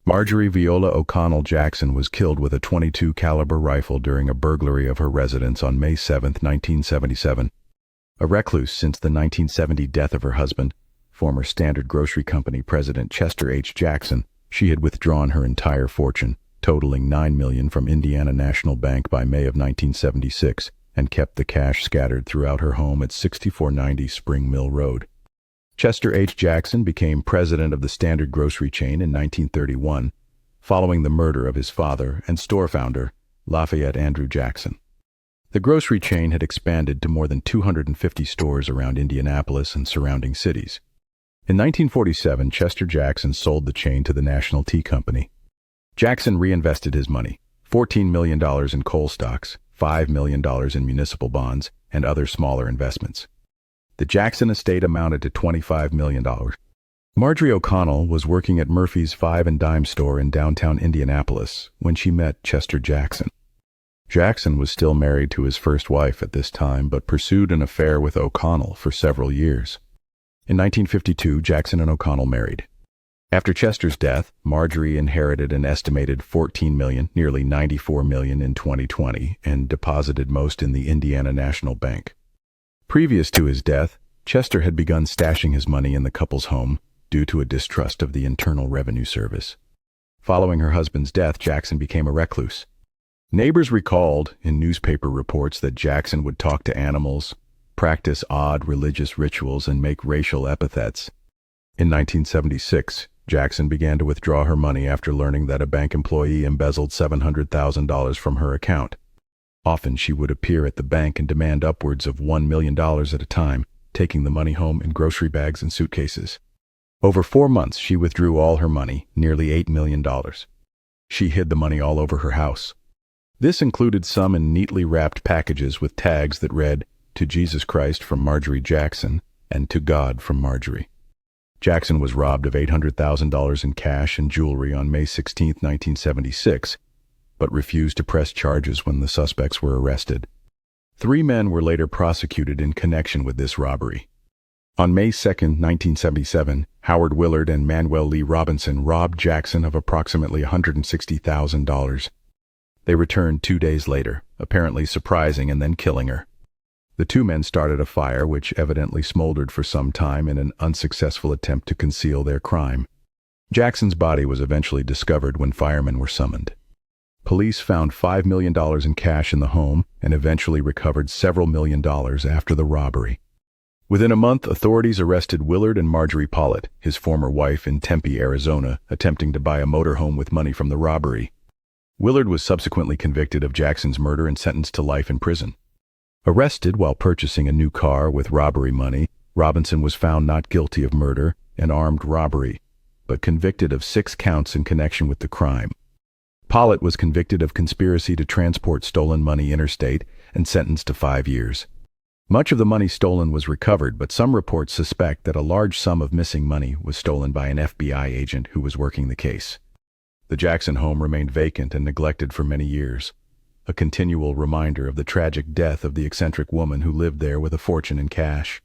Marjorie Viola O'Connell Jackson was killed with a .22 caliber rifle during a burglary of her residence on May 7, 1977. A recluse since the 1970 death of her husband, former Standard Grocery Company president Chester H. Jackson, she had withdrawn her entire fortune, totaling $9 million from Indiana National Bank by May of 1976, and kept the cash scattered throughout her home at 6490 Spring Mill Road. Chester H. Jackson became president of the Standard Grocery chain in 1931, following the murder of his father and store founder, Lafayette Andrew Jackson. The grocery chain had expanded to more than 250 stores around Indianapolis and surrounding cities. In 1947, Chester Jackson sold the chain to the National Tea Company. Jackson reinvested his money, $14 million in coal stocks, $5 million in municipal bonds, and other smaller investments. The Jackson estate amounted to $25 million. Marjorie O'Connell was working at Murphy's Five and Dime store in downtown Indianapolis when she met Chester Jackson. Jackson was still married to his first wife at this time, but pursued an affair with O'Connell for several years. In 1952, Jackson and O'Connell married. After Chester's death, Marjorie inherited an estimated $14 million, nearly $94 million in 2020, and deposited most in the Indiana National Bank. Previous to his death, Chester had begun stashing his money in the couple's home due to a distrust of the Internal Revenue Service. Following her husband's death, Jackson became a recluse. Neighbors recalled in newspaper reports that Jackson would talk to animals, practice odd religious rituals, and make racial epithets. In 1976, Jackson began to withdraw her money after learning that a bank employee embezzled $700,000 from her account. Often she would appear at the bank and demand upwards of $1 million at a time, taking the money home in grocery bags and suitcases. Over 4 months, she withdrew all her money, nearly $8 million. She hid the money all over her house. This included some in neatly wrapped packages with tags that read, "To Jesus Christ from Marjorie Jackson," and "To God from Marjorie." Jackson was robbed of $800,000 in cash and jewelry on May 16, 1976, but refused to press charges when the suspects were arrested. 3 men were later prosecuted in connection with this robbery. On May 2, 1977, Howard Willard and Manuel Lee Robinson robbed Jackson of approximately $160,000. They returned 2 days later, apparently surprising and then killing her. The 2 men started a fire which evidently smoldered for some time in an unsuccessful attempt to conceal their crime. Jackson's body was eventually discovered when firemen were summoned. Police found $5 million in cash in the home and eventually recovered several million dollars after the robbery. Within a month, authorities arrested Willard and Marjorie Pollitt, his former wife, in Tempe, Arizona, attempting to buy a motorhome with money from the robbery. Willard was subsequently convicted of Jackson's murder and sentenced to life in prison. Arrested while purchasing a new car with robbery money, Robinson was found not guilty of murder and armed robbery, but convicted of 6 counts in connection with the crime. Pollitt was convicted of conspiracy to transport stolen money interstate and sentenced to 5 years. Much of the money stolen was recovered, but some reports suspect that a large sum of missing money was stolen by an FBI agent who was working the case. The Jackson home remained vacant and neglected for many years, a continual reminder of the tragic death of the eccentric woman who lived there with a fortune in cash.